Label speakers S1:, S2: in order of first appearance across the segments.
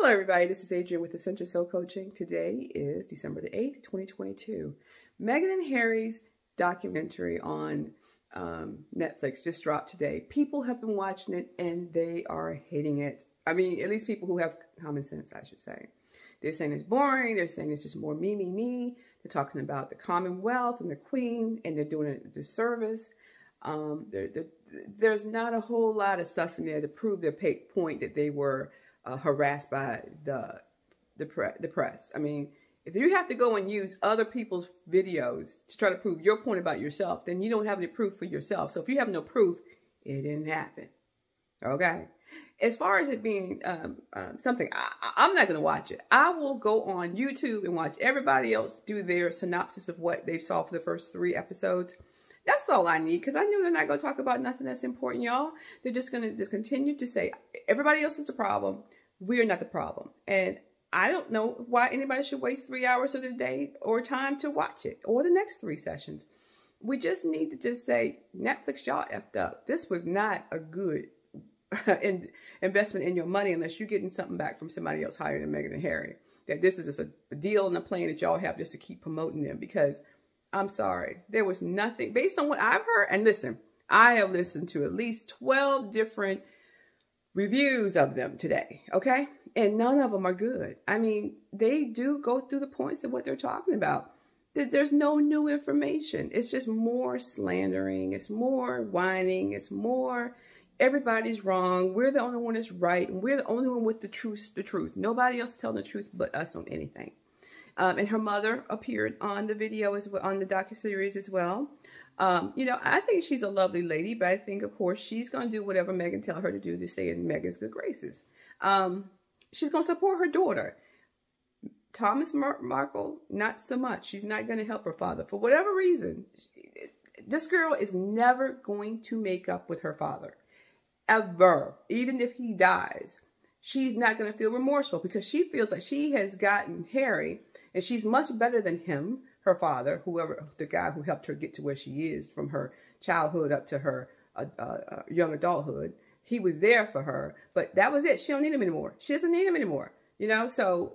S1: Hello everybody, this is Adrienne with Essential Soul Coaching. Today is December the 8th, 2022. Meghan and Harry's documentary on Netflix just dropped today. People have been watching it and they are hating it. I mean, at least people who have common sense, I should say. They're saying it's boring. They're saying it's just more me. They're talking about the Commonwealth and the Queen, and they're doing it a disservice. There's not a whole lot of stuff in there to prove their point that they were harassed by the press. I mean, if you have to go and use other people's videos to try to prove your point about yourself, then you don't have any proof for yourself. So if you have no proof, it didn't happen. Okay? As far as it being something, I'm not going to watch it. I will go on YouTube and watch everybody else do their synopsis of what they saw for the first 3 episodes. That's all I need, because I know they're not going to talk about nothing that's important, y'all. They're just going to just continue to say, everybody else is the problem. We are not the problem. And I don't know why anybody should waste 3 hours of their day or time to watch it, or the next 3 sessions. We just need to just say, Netflix, y'all effed up. This was not a good investment in your money unless you're getting something back from somebody else higher than Meghan and Harry. That this is just a deal and a plan that y'all have just to keep promoting them, because I'm sorry, there was nothing based on what I've heard. And listen, I have listened to at least 12 different reviews of them today, okay? And none of them are good. I mean, they do go through the points of what they're talking about. There's no new information. It's just more slandering. It's more whining. It's more everybody's wrong. We're the only one that's right. And we're the only one with the truth. Nobody else is telling the truth but us on anything. And her mother appeared on the video as well, on the docu-series as well. You know, I think she's a lovely lady, but I think, of course, she's going to do whatever Meghan tells her to do to stay in Meghan's good graces. She's going to support her daughter. Thomas Markle, not so much. She's not going to help her father. For whatever reason, this girl is never going to make up with her father. Ever. Even if he dies. She's not going to feel remorseful, because she feels like she has gotten Harry, and she's much better than him, her father, whoever, the guy who helped her get to where she is from her childhood up to her young adulthood. He was there for her, but that was it. She don't need him anymore. She doesn't need him anymore, you know? So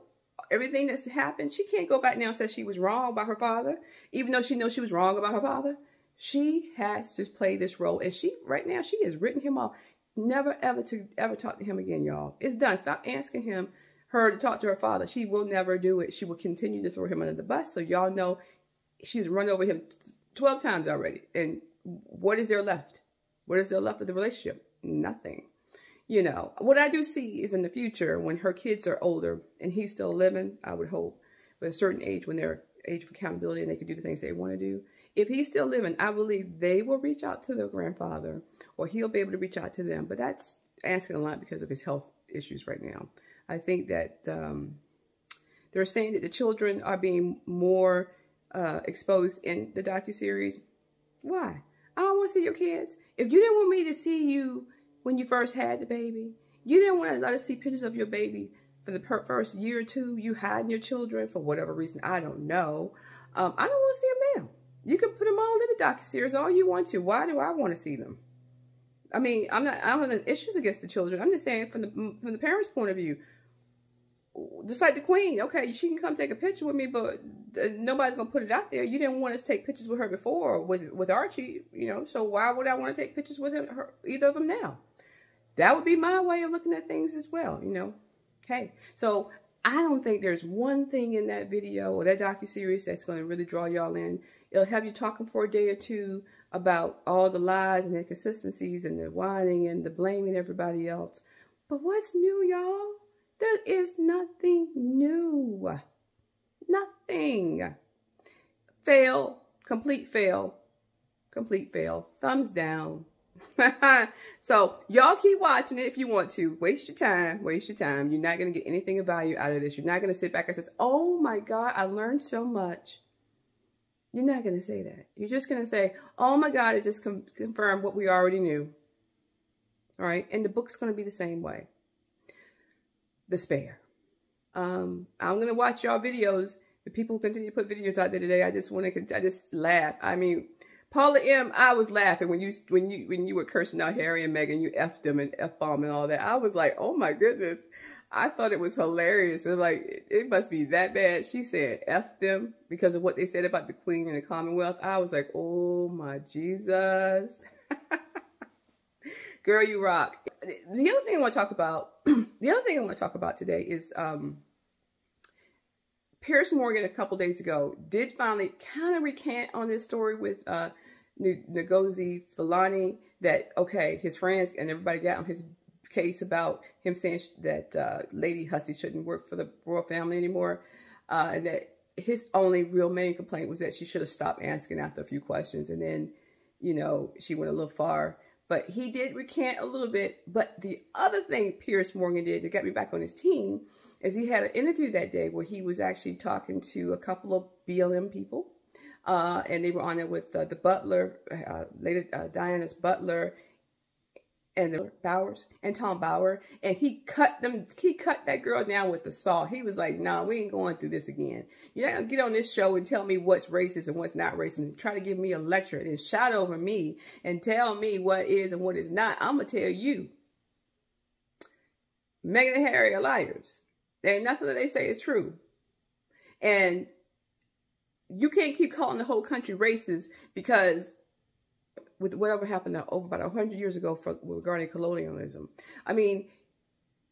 S1: everything that's happened, she can't go back now and say she was wrong about her father, even though she knows she was wrong about her father. She has to play this role, and right now, she has written him off. Never ever talk to him again, y'all. It's done. Stop asking her to talk to her father. She will never do it. She will continue to throw him under the bus. So y'all know she's run over him 12 times already. And what is there left? What is there left of the relationship? Nothing. You know, what I do see is in the future, when her kids are older and he's still living, I would hope, but at a certain age, when they're age of accountability and they can do the things they want to do. If he's still living, I believe they will reach out to their grandfather, or he'll be able to reach out to them. But that's asking a lot because of his health issues right now. I think that they're saying that the children are being more exposed in the docu-series. Why? I don't want to see your kids. If you didn't want me to see you when you first had the baby, you didn't want to let us see pictures of your baby for the first year or two, you hiding your children for whatever reason, I don't know. I don't want to see them now. You can put them all in the docu-series all you want to. Why do I want to see them? I mean, I don't have issues against the children. I'm just saying from the parents' point of view. Just like the Queen, okay, she can come take a picture with me, but nobody's gonna put it out there. You didn't want us to take pictures with her before, with Archie, you know. So why would I want to take pictures with either of them now? That would be my way of looking at things as well, you know. Okay, so I don't think there's one thing in that video or that docu-series that's going to really draw y'all in. It'll have you talking for a day or two about all the lies and inconsistencies and the whining and the blaming everybody else. But what's new, y'all? There is nothing new. Nothing. Fail. Complete fail. Complete fail. Thumbs down. So y'all keep watching it if you want to. Waste your time. Waste your time. You're not going to get anything of value out of this. You're not going to sit back and say, oh my God, I learned so much. You're not going to say that. You're just going to say, oh my God, it just confirmed what we already knew. All right. And the book's going to be the same way. Despair. I'm going to watch y'all videos. The people continue to put videos out there today. I just laugh. I mean, Paula M., I was laughing when you were cursing out Harry and Meghan. You F'd them and F-bomb and all that. I was like, oh my goodness. I thought it was hilarious. It like, it must be that bad. She said, F them because of what they said about the Queen and the Commonwealth. I was like, oh my Jesus. Girl, you rock. The other thing I want to talk about, today is Piers Morgan a couple days ago did finally kind of recant on this story with Ngozi Fulani that, okay, his friends and everybody got on his case about him saying that Lady Hussey shouldn't work for the royal family anymore, and that his only real main complaint was that she should have stopped asking after a few questions, and then, you know, she went a little far. But he did recant a little bit. But the other thing Piers Morgan did that got me back on his team is he had an interview that day where he was actually talking to a couple of BLM people. And they were on it with the butler, Lady Diana's butler, and Bowers and Tom Bauer. And he cut that girl down with the saw. He was like, nah, we ain't going through this again. You're not gonna get on this show and tell me what's racist and what's not racist and try to give me a lecture and shout over me and tell me what is and what is not. I'm gonna tell you, Meghan and Harry are liars. There ain't nothing that they say is true. And you can't keep calling the whole country racist because with whatever happened over about 100 years ago regarding colonialism. I mean,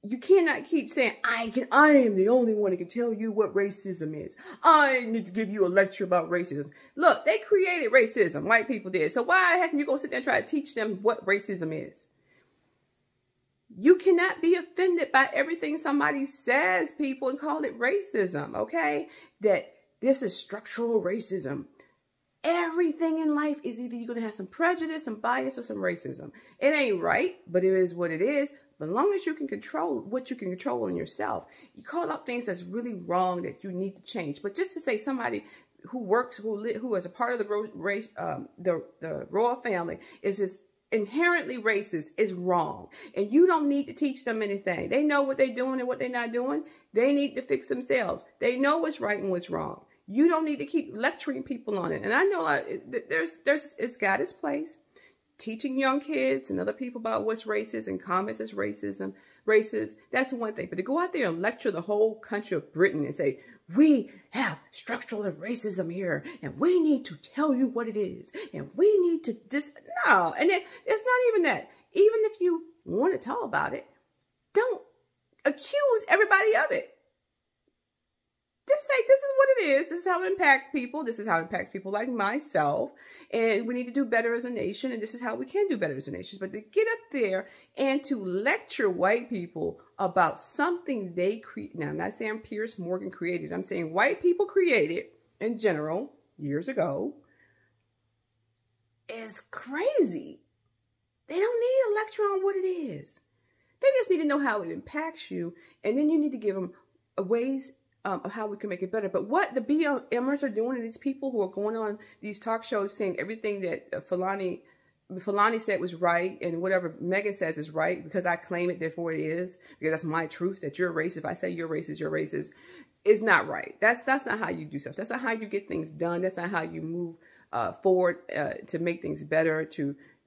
S1: you cannot keep saying, I am the only one that can tell you what racism is. I need to give you a lecture about racism. Look, they created racism. White people did. So why the heck are you going to sit there and try to teach them what racism is? You cannot be offended by everything somebody says, people, and call it racism, okay? That this is structural racism. Everything in life is either you're going to have some prejudice, some bias, or some racism. It ain't right, but it is what it is. But as long as you can control what you can control in yourself, you call out things that's really wrong that you need to change. But just to say somebody who is a part of the royal family is this inherently racist is wrong. And you don't need to teach them anything. They know what they're doing and what they're not doing. They need to fix themselves. They know what's right and what's wrong. You don't need to keep lecturing people on it. And I know it's got its place. Teaching young kids and other people about what's racist and comments as racism, racist, that's one thing. But to go out there and lecture the whole country of Britain and say, we have structural racism here, and we need to tell you what it is, and we need to no. And then it's not even that. Even if you want to talk about it, don't accuse everybody of it. Just say, this is what it is. This is how it impacts people. This is how it impacts people like myself. And we need to do better as a nation. And this is how we can do better as a nation. But to get up there and to lecture white people about something they create. Now, I'm not saying Piers Morgan created. I'm saying white people created in general years ago. Is crazy. They don't need a lecture on what it is. They just need to know how it impacts you. And then you need to give them ways of how we can make it better. But what the BLMers are doing, and these people who are going on these talk shows saying everything that Fulani said was right, and whatever Meghan says is right, because I claim it, therefore it is, because that's my truth, that you're racist. If I say you're racist, is not right. That's not how you do stuff. That's not how you get things done. That's not how you move forward to make things better.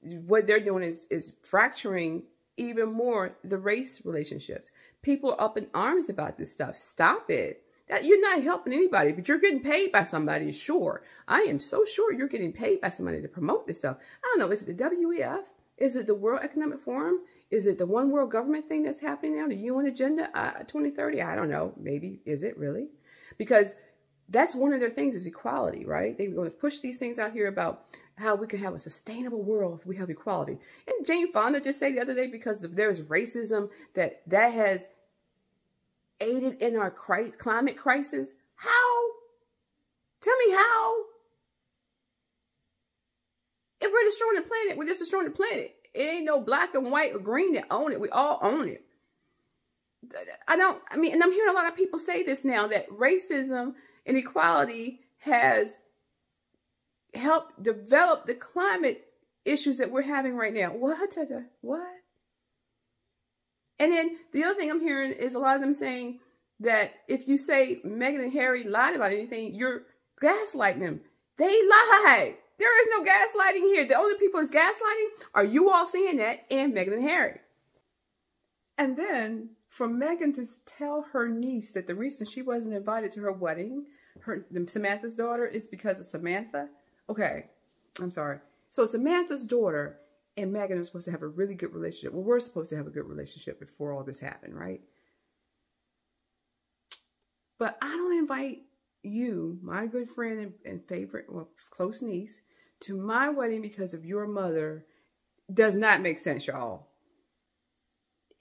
S1: What they're doing is fracturing even more the race relationships. People are up in arms about this stuff. Stop it. That you're not helping anybody, but you're getting paid by somebody, sure. I am so sure you're getting paid by somebody to promote this stuff. I don't know, is it the WEF? Is it the World Economic Forum? Is it the One World Government thing that's happening now, the UN Agenda 2030? I don't know. Maybe. Is it really? Because that's one of their things is equality, right? They're going to push these things out here about how we can have a sustainable world if we have equality. And Jane Fonda just said the other day, because there's racism that has aided in our climate crisis. How? Tell me how. If we're destroying the planet, we're just destroying the planet. It ain't no black and white or green that own it. We all own it. And I'm hearing a lot of people say this now, that racism and equality has helped develop the climate issues that we're having right now. What? And then the other thing I'm hearing is a lot of them saying that if you say Meghan and Harry lied about anything, you're gaslighting them. They lied. There is no gaslighting here. The only people that's gaslighting are you all saying that and Meghan and Harry. And then for Meghan to tell her niece that the reason she wasn't invited to her wedding, Samantha's daughter, is because of Samantha. Okay, I'm sorry. So Samantha's daughter and Meghan are supposed to have a really good relationship. Well, we're supposed to have a good relationship before all this happened, right? But I don't invite you, my good friend and favorite, well, close niece, to my wedding because of your mother. Does not make sense, y'all.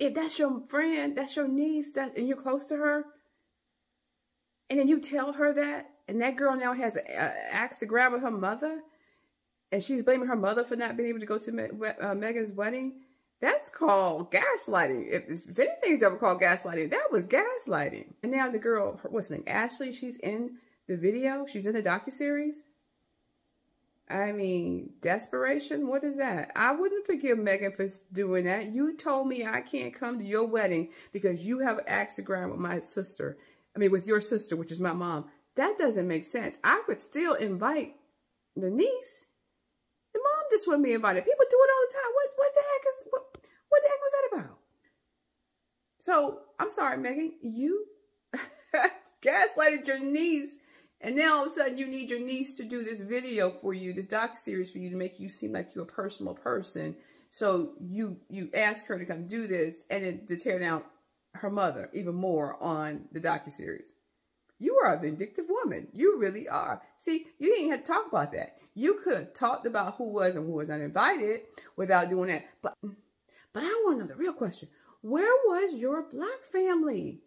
S1: If that's your friend, that's your niece, and you're close to her, and then you tell her that, and that girl now has an axe to grab with her mother, and she's blaming her mother for not being able to go to Meghan's wedding, that's called gaslighting. If anything's ever called gaslighting, that was gaslighting. And now the girl, what's her name, Ashley, she's in the video. She's in the docu-series. I mean, desperation, what is that? I wouldn't forgive Meghan for doing that. You told me I can't come to your wedding because you have an axe to grind with my sister. I mean, with your sister, which is my mom. That doesn't make sense. I would still invite the niece. The mom just wouldn't be invited. People do it all the time. What the heck was that about? So, I'm sorry, Meghan. You gaslighted your niece. And now all of a sudden you need your niece to do this video for you, this docu-series for you, to make you seem like you're a personal person. So you ask her to come do this and then to tear down her mother even more on the docu-series. You are a vindictive woman. You really are. See, you didn't even have to talk about that. You could have talked about who was and who was not invited without doing that. But I want to know the real question. Where was your black family?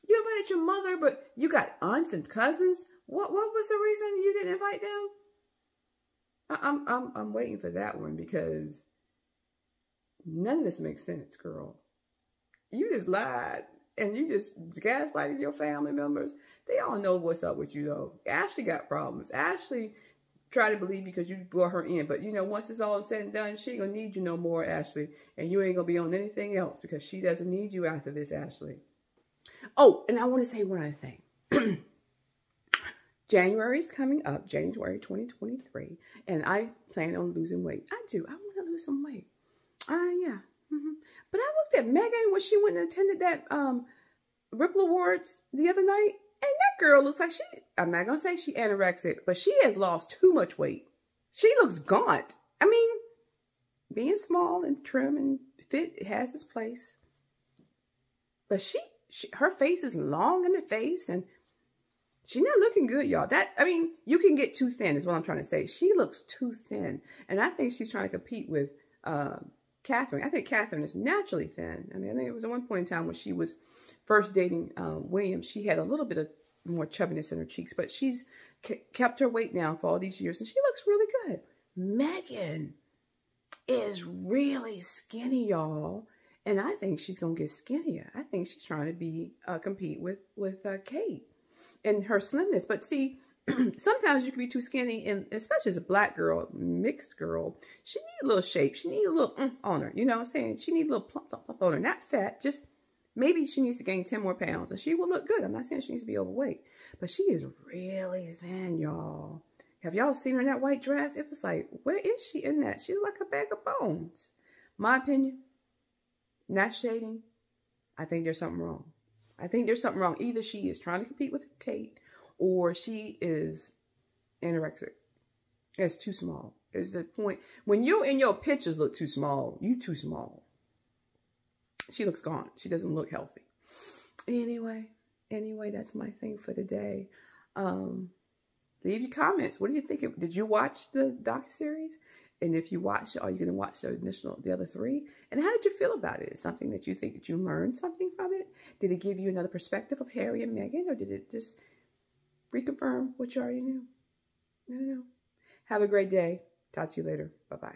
S1: You invited your mother, but you got aunts and cousins. What was the reason you didn't invite them? I'm waiting for that one because none of this makes sense, girl. You just lied and you just gaslighted your family members. They all know what's up with you though. Ashley got problems. Ashley tried to believe because you brought her in, but you know, once it's all said and done, she ain't gonna need you no more, Ashley, and you ain't gonna be on anything else because she doesn't need you after this, Ashley. Oh, and I want to say one other thing. January is coming up, January 2023, and I plan on losing weight. I do. I want to lose some weight. Yeah. But I looked at Meghan when she went and attended that Ripple Awards the other night, and that girl looks like I'm not going to say she anorexic, but she has lost too much weight. She looks gaunt. I mean, being small and trim and fit has its place. But her face is long in the face, and she's not looking good, y'all. I mean, you can get too thin is what I'm trying to say. She looks too thin. And I think she's trying to compete with Catherine. I think Catherine is naturally thin. I mean, I think it was at one point in time when she was first dating William, she had a little bit of more chubbiness in her cheeks. But she's kept her weight down for all these years, and she looks really good. Meghan is really skinny, y'all. And I think she's going to get skinnier. I think she's trying to compete with Kate. And her slimness. But see, sometimes you can be too skinny, and especially as a black girl, mixed girl, she needs a little shape. She needs a little on her. You know what I'm saying? She needs a little plump on her. Not fat, just maybe she needs to gain 10 more pounds, and she will look good. I'm not saying she needs to be overweight, but she is really thin, y'all. Have y'all seen her in that white dress? It was like, where is she in that? She's like a bag of bones. My opinion, not shading, I think there's something wrong. I think there's something wrong. Either she is trying to compete with Kate or she is anorexic. It's too small. It's the point. When you in your pictures look too small, you too small. She looks gaunt. She doesn't look healthy. Anyway, that's my thing for today. Leave your comments. What do you think? Did you watch the docuseries? And if you watched it, are you going to watch the other 3? And how did you feel about it? Is it something that you think that you learned something from it? Did it give you another perspective of Harry and Meghan? Or did it just reconfirm what you already knew? I don't know. Have a great day. Talk to you later. Bye-bye.